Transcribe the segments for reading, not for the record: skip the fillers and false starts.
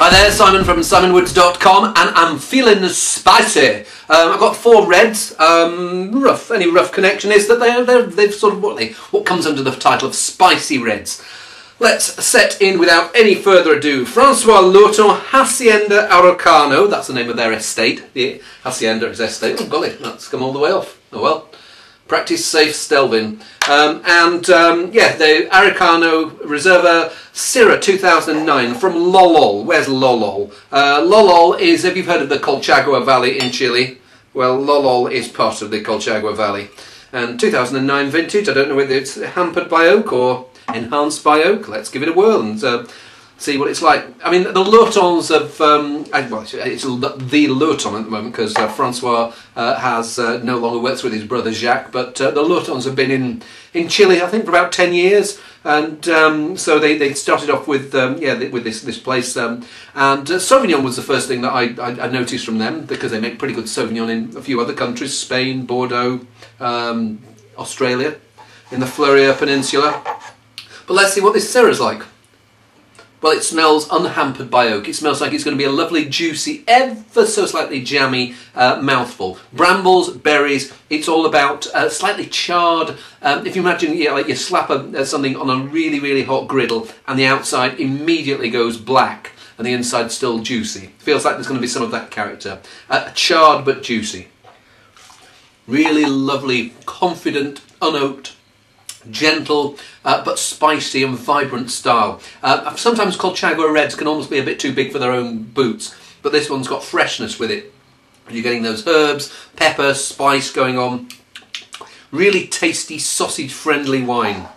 Hi there, Simon from simonwoods.com, and I'm feeling spicy. I've got 4 reds. Rough. Any rough connection is that they've sort of what comes under the title of spicy reds. Let's set in without any further ado. Francois Lurton, Hacienda Araucano. That's the name of their estate. The Hacienda is estate. Oh golly, that's come all the way off. Oh well. Practice safe stelvin. Yeah, the Araucano Reserva Syrah 2009 from Lolol. Where's Lolol? Lolol is, if you've heard of the Colchagua Valley in Chile, well, Lolol is part of the Colchagua Valley. And 2009 vintage, I don't know whether it's hampered by oak or enhanced by oak. Let's give it a whirl and see what it's like. I mean, the Lurtons of, well, it's the Lurton at the moment because Francois has no longer works with his brother Jacques, but the Lurtons have been in Chile, I think, for about 10 years, and so they started off with with this place, and Sauvignon was the first thing that I noticed from them, because they make pretty good Sauvignon in a few other countries, Spain, Bordeaux, Australia, in the Fleuria Peninsula. But let's see what this Syrah's like. Well, it smells unhampered by oak. It smells like it's going to be a lovely, juicy, ever so slightly jammy mouthful. Brambles, berries, it's all about slightly charred. If you imagine, like you slap something on a really, really hot griddle and the outside immediately goes black and the inside's still juicy. Feels like there's going to be some of that character. Charred but juicy. Really lovely, confident, unoaked, gentle but spicy and vibrant style. Sometimes Colchagua Reds can almost be a bit too big for their own boots, but this one's got freshness with it. You're getting those herbs, pepper, spice going on. Really tasty, sausage-friendly wine.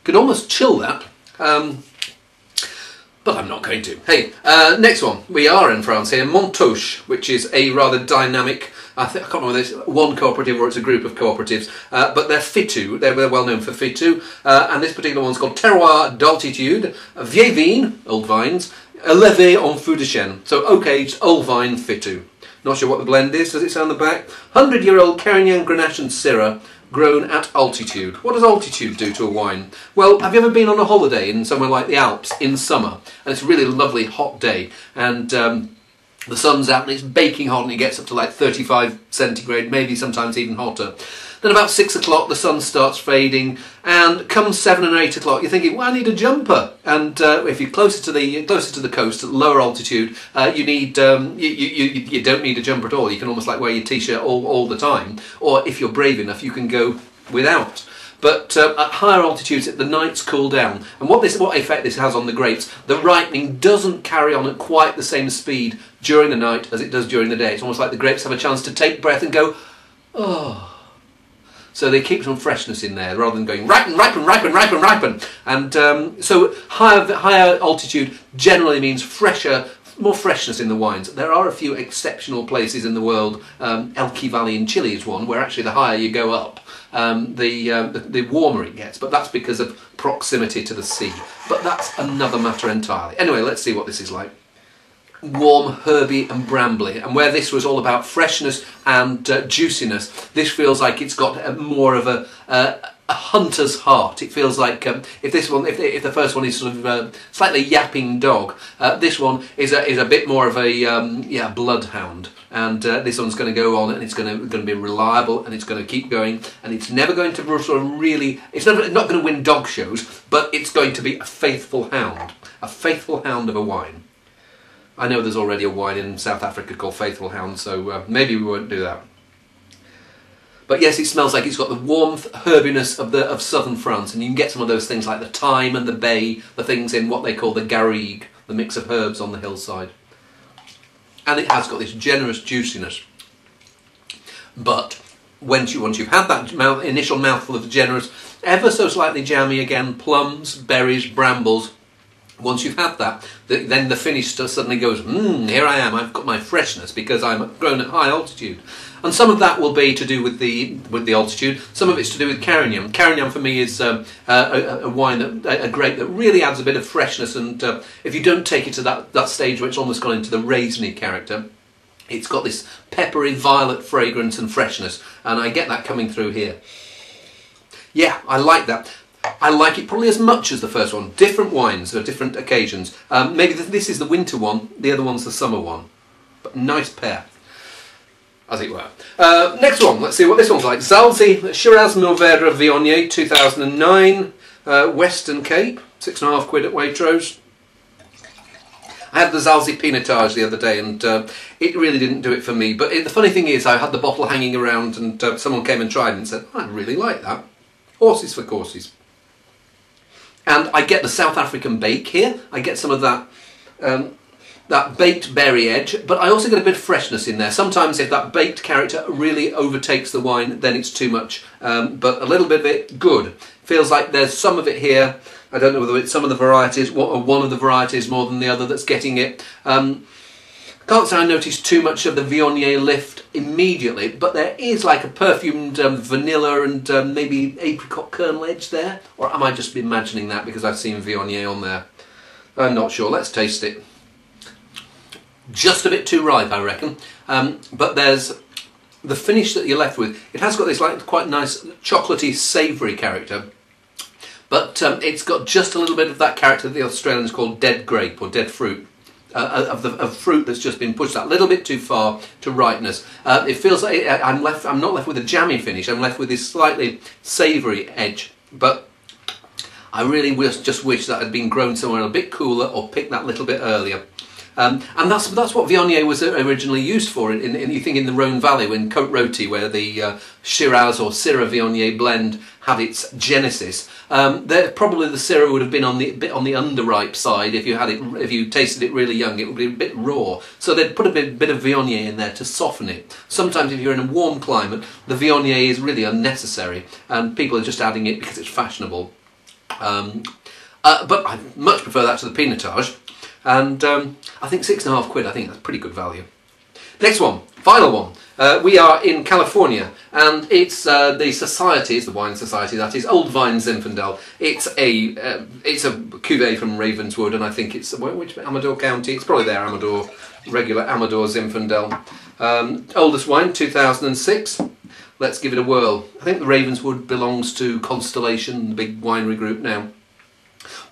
Could almost chill that, but I'm not going to. Hey, next one. We are in France here. Montoche, which is a rather dynamic, I can't remember whether it's one cooperative or it's a group of cooperatives, but they're Fitou. They're well known for Fitou, and this particular one's called Terroir d'Altitude, Vieilles Vignes, old vines, Élevé en fût de chêne, so oak-aged old vine Fitou. Not sure what the blend is. Does it say on the back? 100-year-old Carignan Grenache and Syrah, grown at altitude. What does altitude do to a wine? Well, have you ever been on a holiday in somewhere like the Alps in summer, and it's a really lovely hot day, and the sun's out and it's baking hot and it gets up to like 35 centigrade, maybe sometimes even hotter. Then about 6 o'clock the sun starts fading, and come 7 and 8 o'clock you're thinking, well, I need a jumper. And if you're closer to the coast, at lower altitude, you need you don't need a jumper at all. You can almost like wear your t-shirt all the time, or if you're brave enough you can go without. But at higher altitudes, the nights cool down, and what effect this has on the grapes, the ripening doesn't carry on at quite the same speed during the night as it does during the day. It's almost like the grapes have a chance to take breath and go, oh. So they keep some freshness in there rather than going ripen, ripen, ripen, ripen, ripen. And so higher altitude generally means fresher, more freshness in the wines. There are a few exceptional places in the world. Elqui Valley in Chile is one, where actually the higher you go up, the warmer it gets, but that's because of proximity to the sea. But that's another matter entirely. Anyway, let's see what this is like. Warm, herby and brambly, and where this was all about freshness and juiciness, this feels like it's got more of a hunter's heart. It feels like if the first one is sort of slightly yapping dog, this one is a bit more of a bloodhound, and this one's going to go on and it's going to be reliable, and it's going to keep going, and it's never going to sort of really, it's not going to win dog shows, but it's going to be a faithful hound of a wine. I know there's already a wine in South Africa called Faithful Hound, so maybe we won't do that. But yes, it smells like it's got the warmth, herbiness of southern France, and you can get some of those things like the thyme and the bay, the things in what they call the garrigue, the mix of herbs on the hillside. And it has got this generous juiciness. But once you've had that initial mouthful of the generous, ever so slightly jammy again, plums, berries, brambles, once you've had that, then the finish suddenly goes, here I am, I've got my freshness because I'm grown at high altitude. And some of that will be to do with the altitude, some of it's to do with Carignan. Carignan for me is a wine, a grape that really adds a bit of freshness, and if you don't take it to that stage where it's almost gone into the raisiny character, it's got this peppery violet fragrance and freshness, and I get that coming through here. Yeah, I like that. I like it probably as much as the first one. Different wines for different occasions. Maybe this is the winter one, the other one's the summer one. But nice pair, as it were. Next one, let's see what this one's like. Zalzi Shiraz Mourvedre Viognier 2009, Western Cape, £6.50 at Waitrose. I had the Zalzi Pinotage the other day and it really didn't do it for me. But the funny thing is, I had the bottle hanging around and someone came and tried it and said, I really like that. Horses for courses. And I get the South African bake here. I get some of that that baked berry edge, but I also get a bit of freshness in there. Sometimes if that baked character really overtakes the wine, then it's too much. But a little bit of it, good. Feels like there's some of it here. I don't know whether it's some of the varieties, or one of the varieties more than the other that's getting it. Can't say I noticed too much of the Viognier lift immediately, but there is like a perfumed vanilla and maybe apricot kernel edge there. Or am I just imagining that because I've seen Viognier on there? I'm not sure. Let's taste it. Just a bit too ripe, I reckon. But there's the finish that you're left with. It has got this like quite nice chocolatey, savoury character. But it's got just a little bit of that character that the Australians call dead grape or dead fruit. Of fruit that's just been pushed that little bit too far to ripeness. It feels like I'm not left with a jammy finish. I'm left with this slightly savoury edge. But I really just wish that had been grown somewhere a bit cooler or picked that little bit earlier. And that's what Viognier was originally used for. You think in the Rhone Valley, in Côte Rôtie, where the Shiraz or Syrah Viognier blend had its genesis. Probably the Syrah would have been on the underripe side. If you tasted it really young, it would be a bit raw. So they'd put a bit of Viognier in there to soften it. Sometimes if you're in a warm climate, the Viognier is really unnecessary, and people are just adding it because it's fashionable. But I much prefer that to the Pinotage. And I think £6.50, I think that's pretty good value. Next one, final one. We are in California, and it's the society, it's the wine society, that is, Old Vine Zinfandel. It's a cuvée from Ravenswood, and I think it's, which Amador County? It's probably there, Amador, regular Amador Zinfandel. Oldest wine, 2006. Let's give it a whirl. I think the Ravenswood belongs to Constellation, the big winery group now.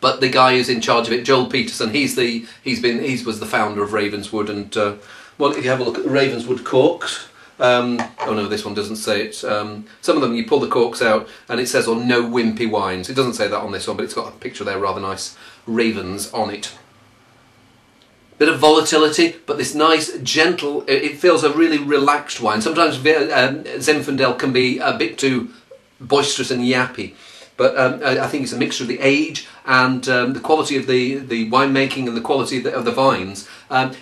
But the guy who's in charge of it, Joel Peterson, he was the founder of Ravenswood, and well, if you have a look at the Ravenswood corks, oh no, this one doesn't say it. Some of them you pull the corks out and it says on no wimpy wines. It doesn't say that on this one, but it's got a picture there, rather nice ravens on it. Bit of volatility, but this nice, gentle. It feels a really relaxed wine. Sometimes Zinfandel can be a bit too boisterous and yappy. But I think it's a mixture of the age and the quality of the winemaking and the quality of the vines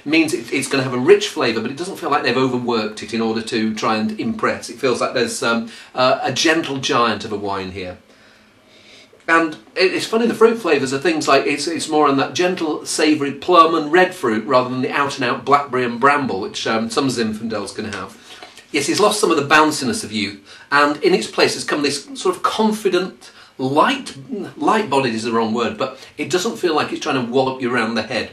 means it's going to have a rich flavour, but it doesn't feel like they've overworked it in order to try and impress. It feels like there's a gentle giant of a wine here. And it's funny, the fruit flavours are things like, it's more on that gentle, savoury plum and red fruit rather than the out-and-out blackberry and bramble, which some Zinfandels can have. Yes, he's lost some of the bounciness of youth, and in its place has come this sort of confident, light-bodied is the wrong word, but it doesn't feel like it's trying to wallop you around the head.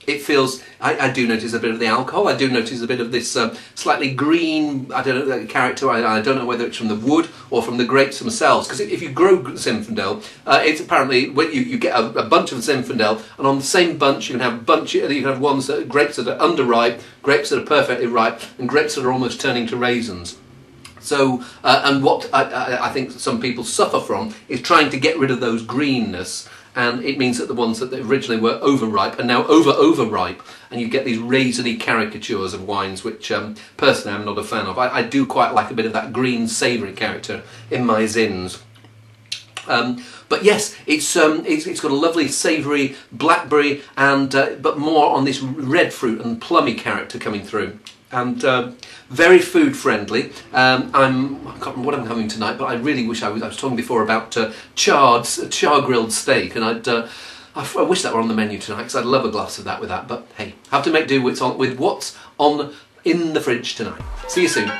It feels, I do notice a bit of the alcohol, I do notice a bit of this slightly green, I don't know, character, I don't know whether it's from the wood or from the grapes themselves, because if you grow Zinfandel, it's apparently, when you get a bunch of Zinfandel, and on the same bunch you can have grapes that are underripe, grapes that are perfectly ripe, and grapes that are almost turning to raisins. So, and what I think some people suffer from is trying to get rid of those greenness, and it means that the ones that originally were overripe are now overripe, and you get these raisiny caricatures of wines, which personally I'm not a fan of. I do quite like a bit of that green savoury character in my Zins. But yes, it's got a lovely savoury blackberry, and but more on this red fruit and plummy character coming through. And very food friendly. I can't remember what I'm having tonight, but I really wish I was talking before about char grilled steak, and I wish that were on the menu tonight, because I'd love a glass of that with that. But hey, have to make do with what's on in the fridge tonight. See you soon.